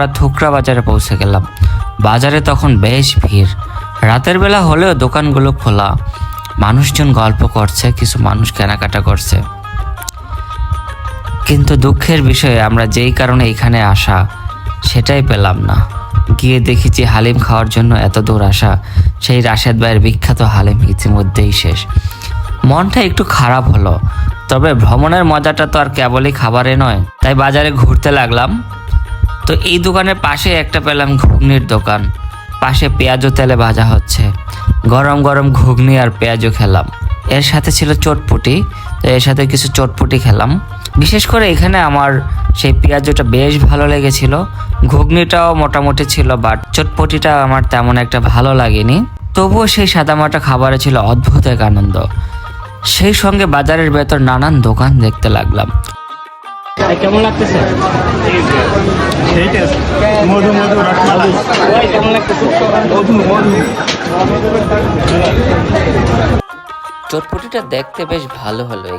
আমরা থুকরা বাজারে পৌঁছে গেলাম। বাজারে তখন বেশ ভিড়, রাতের বেলা হলেও দোকানগুলো খোলা, মানুষজন গল্প করছে, কিছু মানুষ কেনাকাটা করছে। কিন্তু দুঃখের বিষয়ে আমরা যেই কারণে এখানে আসা সেটাই পেলাম না। গিয়ে দেখেছি হালিম খাওয়ার জন্য এত দূর আসা, সেই রাশেদ ভাইয়ের বিখ্যাত হালিম ইতিমধ্যেই শেষ। মনটা একটু খারাপ হলো, তবে ভ্রমণের মজাটা তো আর কেবলই খাবারে নয়, তাই বাজারে ঘুরতে লাগলাম। তো এই দোকানের পাশে একটা পেলাম ঘুগনির দোকান, পাশে পেঁয়াজও তেলে ভাজা হচ্ছে, গরম গরম ঘুগনি আর পেঁয়াজও খেলাম। এর সাথে ছিল চটপটি, তো এর সাথে কিছু চটপটি খেলাম। বিশেষ করে এখানে আমার সেই পেঁয়াজটা বেশ ভালো লেগেছিল, ঘুগনিটাও মোটামুটি ছিল, বাট চটপটিটা আমার তেমন একটা ভালো লাগেনি। তবুও সেই সাদামাটা খাবারে ছিল অদ্ভুত এক আনন্দ। সেই সঙ্গে বাজারের ভেতর নানান দোকান দেখতে লাগলাম। কেমন লাগতেছে? চটপটিটা দেখতে বেশ ভালো হলো।